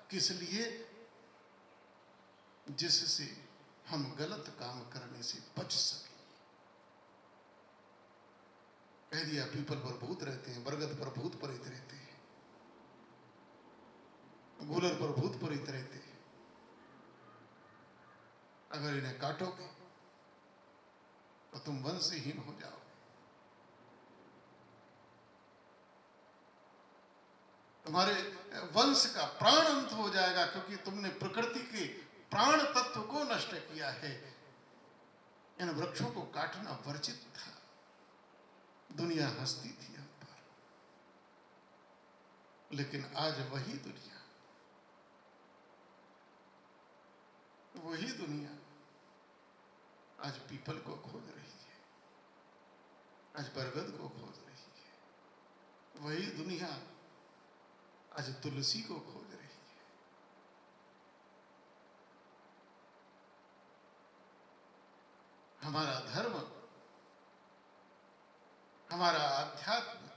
किस लिए? जिससे हम गलत काम करने से बच सके। कह दिया पीपल पर भूत रहते हैं, बरगद पर भूत प्रेत रहते हैं, गूलर पर भूत प्रेत रहते हैं। अगर इन्हें काटोगे तो तुम वंशहीन हो जाओगे। तुम्हारे वंश का प्राण अंत हो जाएगा, क्योंकि तुमने प्रकृति के प्राण तत्व को नष्ट किया है। इन वृक्षों को काटना वर्जित था। दुनिया हंसती थी हम पर, लेकिन आज वही दुनिया आज पीपल को खोज रही है, आज बरगद को खोज रही है। वही दुनिया आज तुलसी को खोज रही है। हमारा धर्म, हमारा आध्यात्म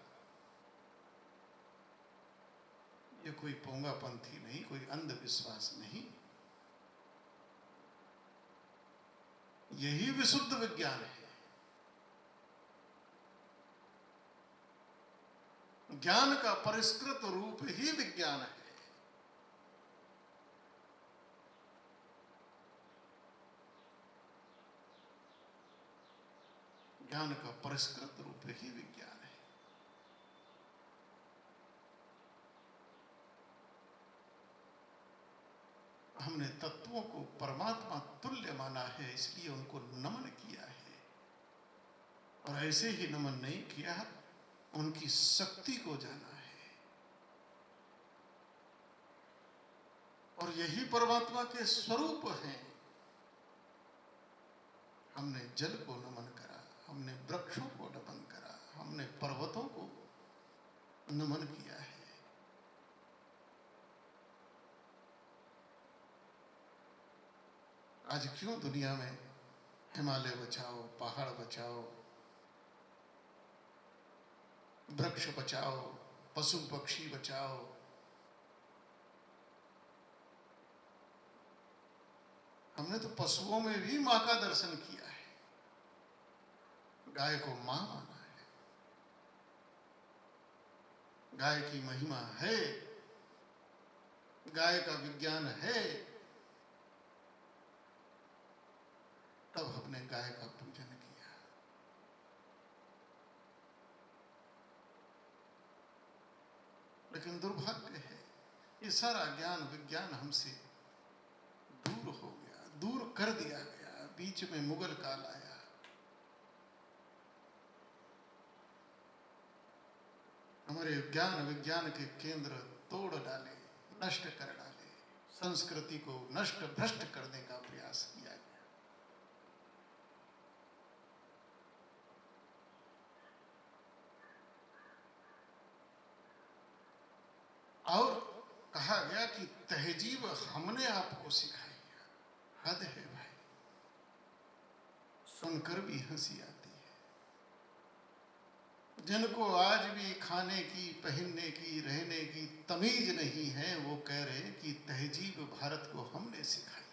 ये कोई पोंगापंथी नहीं, कोई अंधविश्वास नहीं, यही विशुद्ध विज्ञान है। ज्ञान का परिष्कृत रूप ही विज्ञान है। ज्ञान का परिष्कृत रूप ही विज्ञान है। हमने तत्वों को परमात्मा तुल्य माना है, इसलिए उनको नमन किया है। और ऐसे ही नमन नहीं किया, उनकी शक्ति को जाना है। और यही परमात्मा के स्वरूप हैं। हमने जल को नमन करा, हमने वृक्षों को नमन करा, हमने पर्वतों को नमन किया है। आज क्यों दुनिया में हिमालय बचाओ, पहाड़ बचाओ, वृक्ष बचाओ, पशु पक्षी बचाओ, हमने तो पशुओं में भी मां का दर्शन किया है। गाय को मां माना है। गाय की महिमा है, गाय का विज्ञान है, तब हमने गाय का पूजन किया। लेकिन दुर्भाग्य है, ये सारा ज्ञान विज्ञान हमसे दूर हो गया, दूर कर दिया गया। बीच में मुगल काल आया, हमारे ज्ञान विज्ञान के केंद्र तोड़ डाले, नष्ट कर डाले, संस्कृति को नष्ट भ्रष्ट करने का प्रयास किया गया। और कहा गया कि तहजीब हमने आपको सिखाई है। हद है भाई, सुनकर भी हंसी आती है। जिनको आज भी खाने की, पहनने की, रहने की तमीज नहीं है, वो कह रहे हैं कि तहजीब भारत को हमने सिखाई है।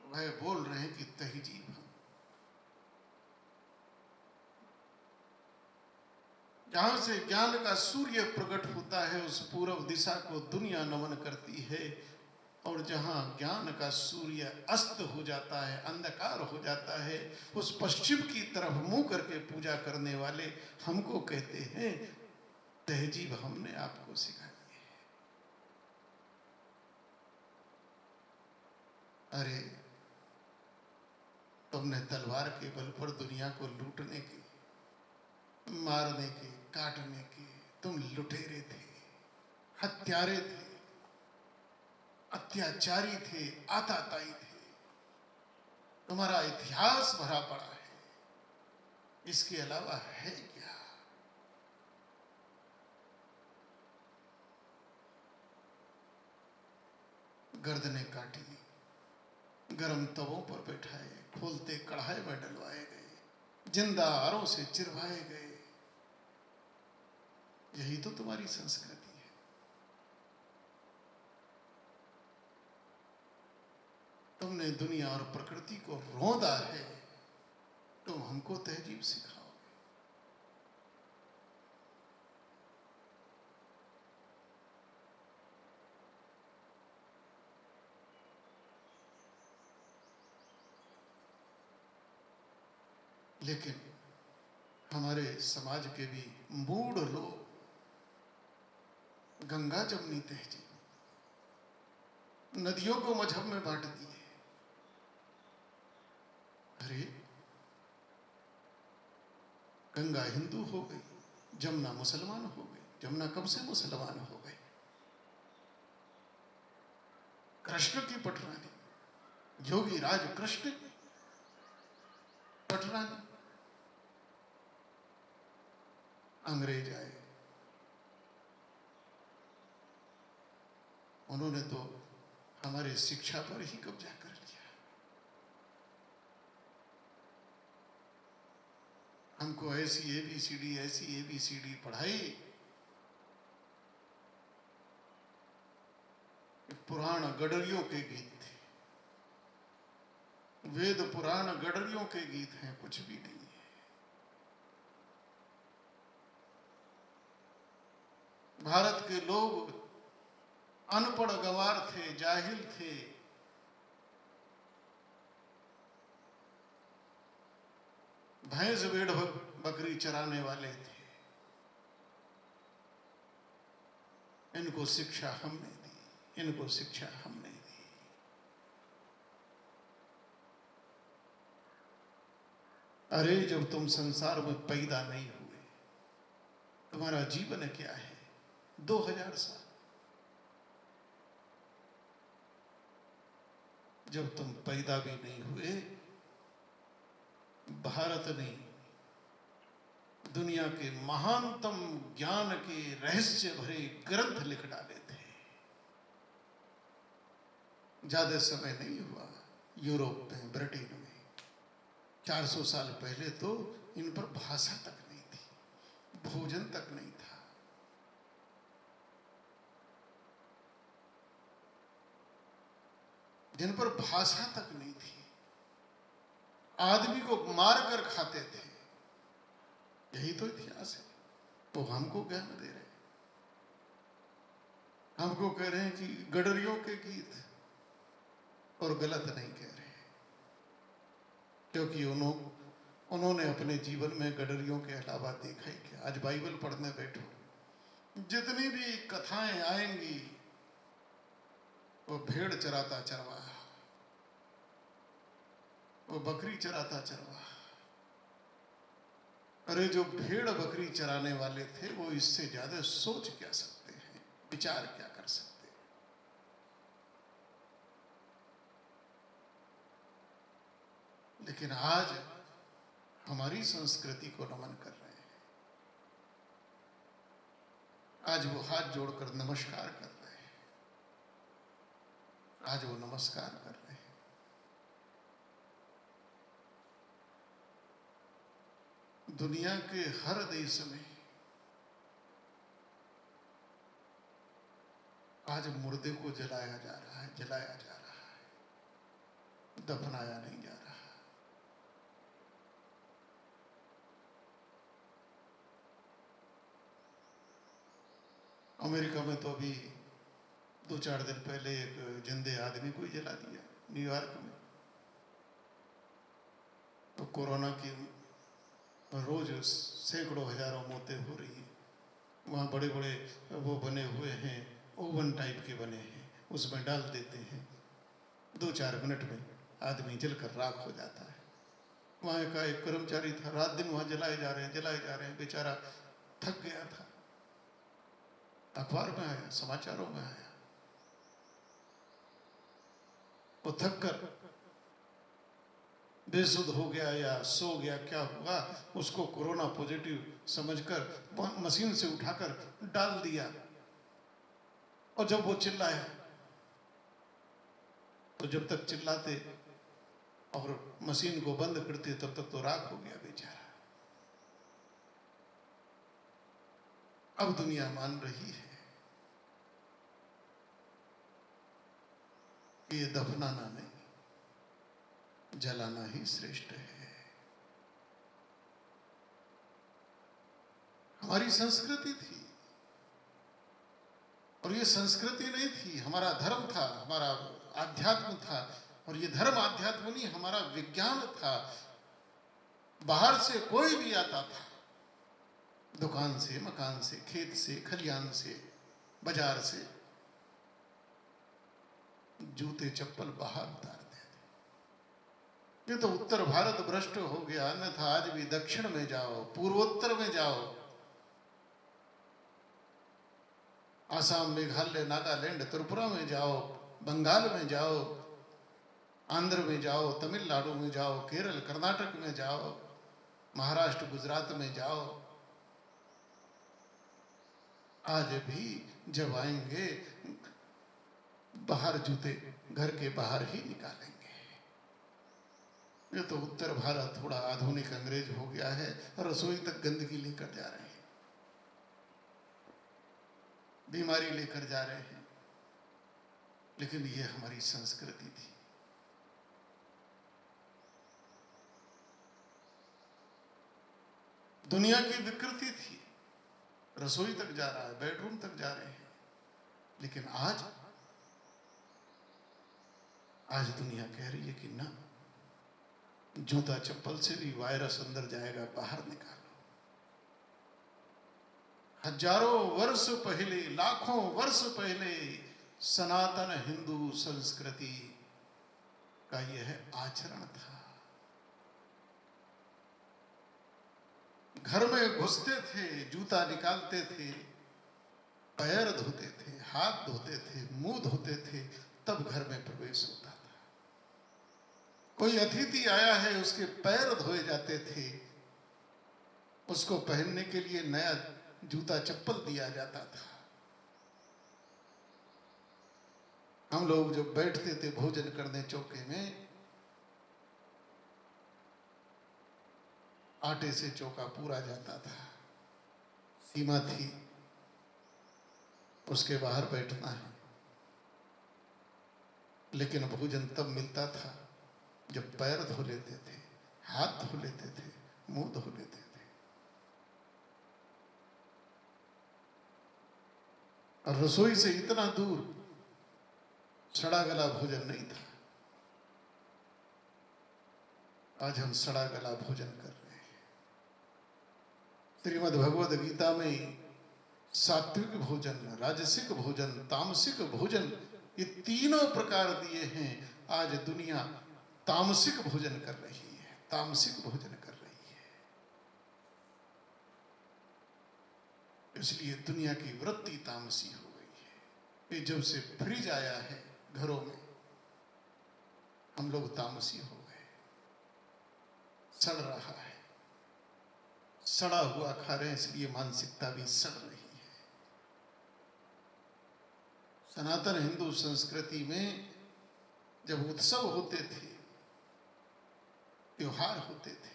वह बोल रहे हैं कि तहजीब हम। जहां से ज्ञान का सूर्य प्रकट होता है, उस पूर्व दिशा को दुनिया नमन करती है। और जहां ज्ञान का सूर्य अस्त हो जाता है, अंधकार हो जाता है, उस पश्चिम की तरफ मुंह करके पूजा करने वाले हमको कहते हैं तहजीब हमने आपको सिखाई है। अरे तुमने तलवार के बल पर दुनिया को लूटने के, मारने के, काटने के तुम लुटेरे थे, हत्यारे थे, अत्याचारी थे, आताताई थे। तुम्हारा इतिहास भरा पड़ा है, इसके अलावा है क्या? गर्दनें काटी, गरम तवों पर बैठाए, खोलते कढ़ाई में डलवाए गए, जिंदा आरों से चिरवाए गए, यही तो तुम्हारी संस्कृति है। तुमने दुनिया और प्रकृति को रौंदा है, तुम हमको तहजीब सिखाओ। लेकिन हमारे समाज के भी मूढ़ लोग गंगा जमनी तहजीब, नदियों को मजहब में बांट दिए। अरे गंगा हिंदू हो गई, जमुना मुसलमान हो गई। जमुना कब से मुसलमान हो गई? कृष्ण की पटरानी, योगी राज कृष्ण की पटरानी। अंग्रेज आए, उन्होंने तो हमारी शिक्षा पर ही कब्जा कर लिया। हमको ऐसी एबीसीडी पढ़ाई, पुराण गडरियों के गीत थे। वेद पुराण गडरियों के गीत हैं, कुछ भी नहीं है। भारत के लोग अनपढ़ गंवार थे, जाहिल थे। भैंस भेड़ बकरी चराने वाले थे। इनको शिक्षा हमने दी, इनको शिक्षा हमने दी। अरे जब तुम संसार में पैदा नहीं हुए, तुम्हारा जीवन क्या है? 2000 साल। जब तुम पैदा भी नहीं हुए, भारत ने दुनिया के महानतम ज्ञान के रहस्य भरे ग्रंथ लिख डाले थे। ज्यादा समय नहीं हुआ, यूरोप में, ब्रिटेन में 400 साल पहले तो इन पर भाषा तक नहीं थी, भोजन तक नहीं था। जिन पर भाषा तक नहीं थी, आदमी को मार कर खाते थे। यही तो इतिहास है। तो हमको ज्ञान दे रहे, हमको कह रहे हैं कि गडरियों के गीत, और गलत नहीं कह रहे, क्योंकि उन्होंने अपने जीवन में गडरियों के अलावा देखा ही क्या। आज बाइबल पढ़ने बैठो, जितनी भी कथाएं आएंगी वो भेड़ चराता चरवाहा, वो बकरी चराता चरवाहा। अरे जो भेड़ बकरी चराने वाले थे वो इससे ज्यादा सोच क्या सकते हैं, विचार क्या कर सकते हैं? लेकिन आज हमारी संस्कृति को नमन कर रहे हैं। आज वो हाथ जोड़कर नमस्कार कर रहे हैं, आज वो नमस्कार कर रहे हैं। दुनिया के हर देश में आज मुर्दे को जलाया जा रहा है, जलाया जा रहा है, दफनाया नहीं जा रहा। अमेरिका में तो अभी 2-4 दिन पहले एक जिंदे आदमी को ही जला दिया, न्यूयॉर्क में। तो कोरोना की रोज सैकड़ों हजारों मौतें हो रही हैं। वहाँ बड़े बड़े वो बने हुए हैं, ओवन टाइप के बने हैं, उसमें डाल देते हैं, 2-4 मिनट में आदमी जलकर राख हो जाता है। वहाँ का एक कर्मचारी था, रात दिन वहाँ जलाए जा रहे हैं, बेचारा थक गया था। अखबार में आया, समाचारों में आया, वो थक कर बेसुध हो गया या सो गया, क्या हुआ, उसको कोरोना पॉजिटिव समझकर मशीन से उठाकर डाल दिया। और जब वो चिल्लाया, तो जब तक चिल्लाते और मशीन को बंद करते तब तक तो राख हो गया बेचारा। अब दुनिया मान रही है कि ये दफनाना नहीं, जलाना ही श्रेष्ठ है। हमारी संस्कृति थी, और ये संस्कृति नहीं थी, हमारा धर्म था, हमारा आध्यात्म था। और ये धर्म आध्यात्म नहीं, हमारा विज्ञान था। बाहर से कोई भी आता था, दुकान से, मकान से, खेत से, खलियान से, बाजार से, जूते चप्पल बाहर उतारते थे। ये तो उत्तर भारत भ्रष्ट हो गया, अन्यथा आज भी दक्षिण में जाओ, पूर्वोत्तर में जाओ, आसाम, मेघालय, नागालैंड, त्रिपुरा में जाओ, बंगाल में जाओ, आंध्र में जाओ, तमिलनाडु में जाओ, केरल, कर्नाटक में जाओ, महाराष्ट्र, गुजरात में जाओ, आज भी जब आएंगे बाहर जूते घर के बाहर ही निकालेंगे। ये तो उत्तर भारत थोड़ा आधुनिक अंग्रेज हो गया है, रसोई तक गंदगी लेकर जा रहे हैं, बीमारी लेकर जा रहे हैं। लेकिन ये हमारी संस्कृति थी। दुनिया की विकृति थी, रसोई तक जा रहा है, बेडरूम तक जा रहे हैं। लेकिन आज दुनिया कह रही है कि ना, जूता चप्पल से भी वायरस अंदर जाएगा, बाहर निकालो। हजारों वर्ष पहले, लाखों वर्ष पहले सनातन हिंदू संस्कृति का यह आचरण था। घर में घुसते थे, जूता निकालते थे, पैर धोते थे, हाथ धोते थे, मुंह धोते थे, तब घर में प्रवेश होता था। कोई अतिथि आया है, उसके पैर धोए जाते थे, उसको पहनने के लिए नया जूता चप्पल दिया जाता था। हम लोग जब बैठते थे भोजन करने चौके में, आटे से चौका पूरा जाता था, सीमा थी, उसके बाहर बैठना है। लेकिन भोजन तब मिलता था जब पैर धो लेते थे, हाथ धो लेते थे, मुंह धो लेते थे। और रसोई से इतना दूर सड़ा गला भोजन नहीं था। आज हम सड़ा गला भोजन कर रहे हैं। श्रीमद् भगवद गीता में सात्विक भोजन, राजसिक भोजन, तामसिक भोजन, ये तीनों प्रकार दिए हैं। आज दुनिया तामसिक भोजन कर रही है, तामसिक भोजन कर रही है। इसलिए दुनिया की वृत्ति तामसी हो गई है। ये जब से फ्रिज आया है घरों में, हम लोग तामसी हो गए। सड़ रहा है, सड़ा हुआ खा रहे हैं, इसलिए मानसिकता भी सड़ रही है। सनातन हिंदू संस्कृति में जब उत्सव होते थे, त्योहार होते थे,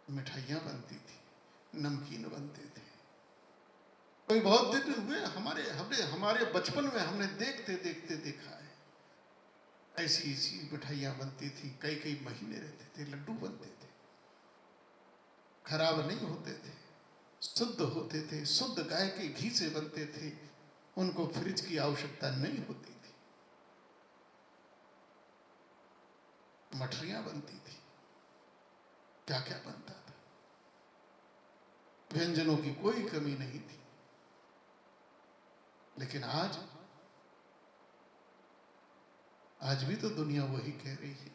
मिठाइयाँ बनती थी, नमकीन बनते थे। कोई बहुत दिन हुए, हमारे बचपन में हमने देखते देखते देखा है, ऐसी ऐसी मिठाइयाँ बनती थी, कई कई महीने रहते थे, लड्डू बनते थे, खराब नहीं होते थे, शुद्ध होते थे, शुद्ध गाय के घी से बनते थे, उनको फ्रिज की आवश्यकता नहीं होती थी। मठरियाँ बनती थी, क्या क्या बनता था, व्यंजनों की कोई कमी नहीं थी। लेकिन आज भी तो दुनिया वही कह रही है,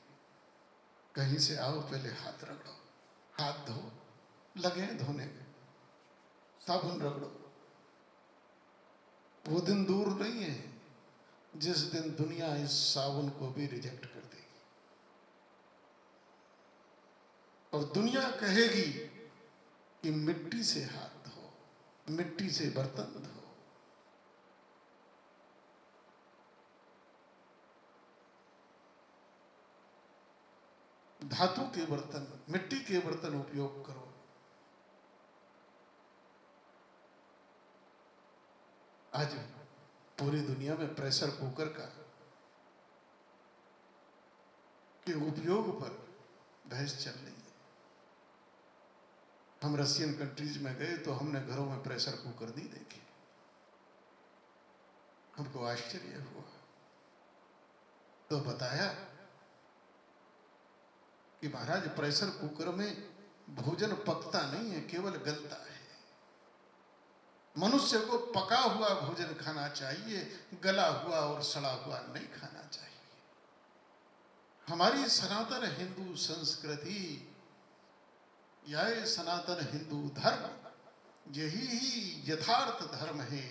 कहीं से आओ पहले हाथ रगड़ो, हाथ धो, लगे धोने में, साबुन रगड़ो। वो दिन दूर नहीं है जिस दिन दुनिया इस साबुन को भी रिजेक्ट कर देगी और दुनिया कहेगी कि मिट्टी से हाथ धो, मिट्टी से बर्तन धो। धातु के बर्तन, मिट्टी के बर्तन उपयोग करो। आज पूरी दुनिया में प्रेशर कुकर का के उपयोग पर बहस चल रही है। हम रशियन कंट्रीज में गए तो हमने घरों में प्रेशर कुकर नहीं देखे, हमको आश्चर्य हुआ। तो बताया कि महाराज प्रेशर कुकर में भोजन पकता नहीं है, केवल गलता है। मनुष्य को पका हुआ भोजन खाना चाहिए, गला हुआ और सड़ा हुआ नहीं खाना चाहिए। हमारी सनातन हिंदू संस्कृति या सनातन हिंदू धर्म यही ही यथार्थ धर्म है।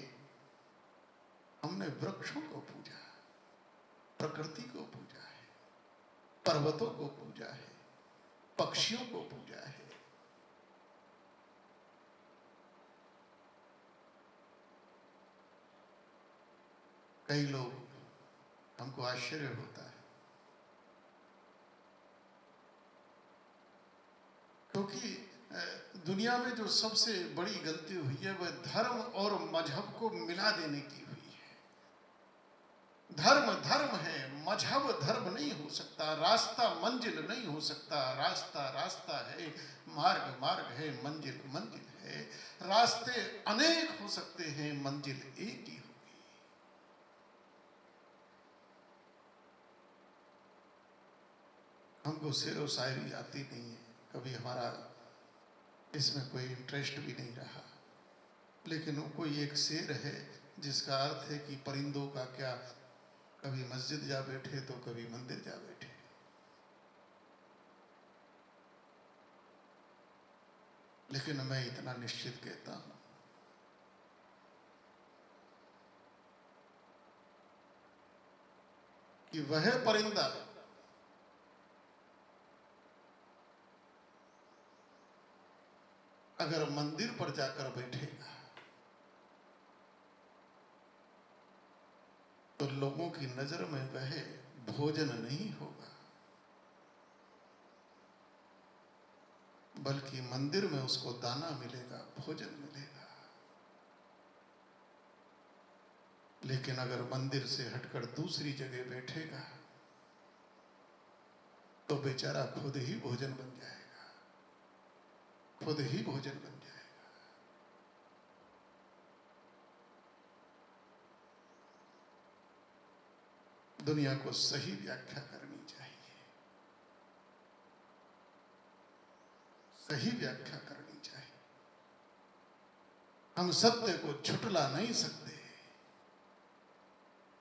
हमने वृक्षों को पूजा, प्रकृति को पूजा है, पर्वतों को पूजा है, पक्षियों को पूजा है। कई लोग, हमको आश्चर्य होता है क्योंकि दुनिया में जो सबसे बड़ी गलती हुई है वह धर्म और मजहब को मिला देने की हुई है। धर्म धर्म है, मजहब धर्म नहीं हो सकता, रास्ता मंजिल नहीं हो सकता। रास्ता रास्ता है, मार्ग मार्ग है, मंजिल मंजिल है। रास्ते अनेक हो सकते हैं, मंजिल एक ही होगी। हमको शेर व शायरी आती नहीं है, कभी हमारा इसमें कोई इंटरेस्ट भी नहीं रहा, लेकिन कोई एक शेर है जिसका अर्थ है कि परिंदों का क्या, कभी मस्जिद जा बैठे तो कभी मंदिर जा बैठे। लेकिन मैं इतना निश्चित कहता हूं कि वह परिंदा अगर मंदिर पर जाकर बैठेगा तो लोगों की नजर में वह भोजन नहीं होगा, बल्कि मंदिर में उसको दाना मिलेगा, भोजन मिलेगा। लेकिन अगर मंदिर से हटकर दूसरी जगह बैठेगा तो बेचारा खुद ही भोजन बन जाएगा, खुद ही भोजन बन जाएगा। दुनिया को सही व्याख्या करनी चाहिए, सही व्याख्या करनी चाहिए। हम सत्य को झुठला नहीं सकते।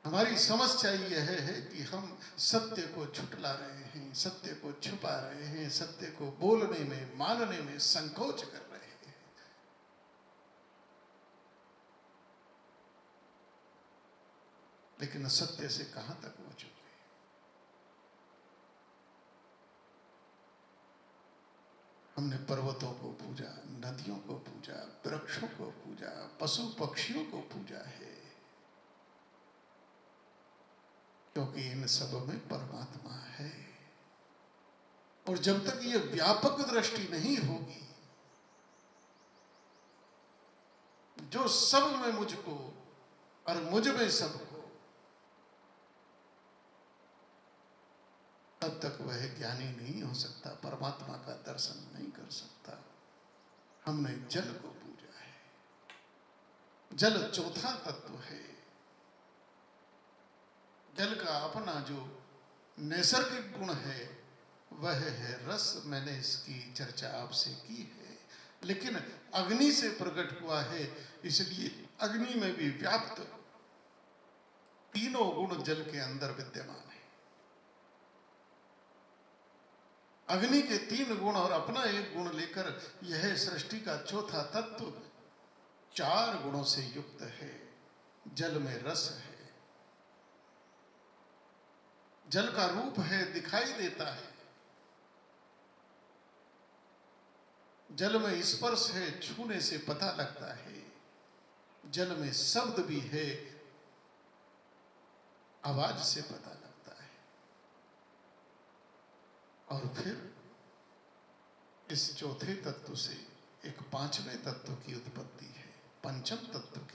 हमारी समस्या यह है कि हम सत्य को झुठला रहे हैं, सत्य को छुपा रहे हैं, सत्य को बोलने में, मानने में संकोच कर रहे हैं। लेकिन सत्य से कहां तक पहुंचोगे? हमने पर्वतों को पूजा, नदियों को पूजा, वृक्षों को पूजा, पशु पक्षियों को पूजा है, क्योंकि इन सब में परमात्मा है। और जब तक ये व्यापक दृष्टि नहीं होगी, जो सब में मुझको और मुझ में सबको, तब तक वह ज्ञानी नहीं हो सकता, परमात्मा का दर्शन नहीं कर सकता। हमने जल को पूजा है, जल चौथा तत्व है। जल का अपना जो नैसर्गिक गुण है वह है रस। मैंने इसकी चर्चा आपसे की है, लेकिन अग्नि से प्रकट हुआ है, इसलिए अग्नि में भी व्याप्त तीनों गुण जल के अंदर विद्यमान है। अग्नि के तीन गुण और अपना एक गुण लेकर यह सृष्टि का चौथा तत्व चार गुणों से युक्त है। जल में रस है, जल का रूप है, दिखाई देता है। जल में स्पर्श है, छूने से पता लगता है। जल में शब्द भी है, आवाज से पता लगता है। और फिर इस चौथे तत्व से एक पांचवें तत्व की उत्पत्ति है, पंचम तत्व की।